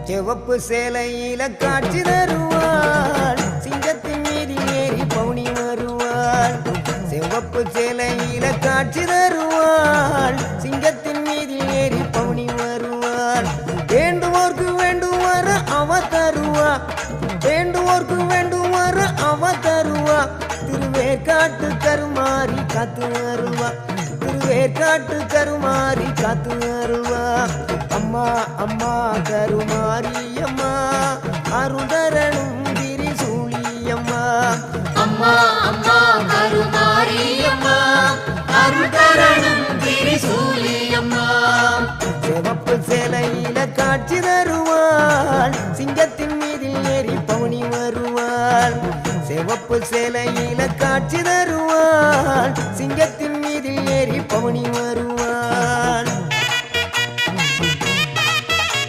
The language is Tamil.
சிவப்பு சேலையில காட்சி தருவாள் சிங்கத்தின் மீது ஏறி பவுனி வருவாள் சிவப்பு சேலையில காட்சி தருவாள் சிங்கத்தின் மீது ஏறி பவுனி வருவாள் வேண்டுவோர்க்கு வேண்டுவார அவ தருவா வேண்டுவோர்க்கு வேண்டுவார அவ தருவா திருவேற்காட்டு கருமாறி காத்து வருவா திருவேற்காட்டு கருமாறி காத்து வருவா அம்மா அம்மா கருமாரி அம்மா அருதரனும் திரிசூலி அம்மா அம்மா அம்மா கருமாரி அம்மா அருதரனும் திரிசூலி அம்மா சிவப்பு சேலையில காட்சி தருவாள் சிங்கத்தின் மீது ஏறி பவுனி வருவாள் சிவப்பு சேலையில காட்சி தருவாள் சிங்கத்தின்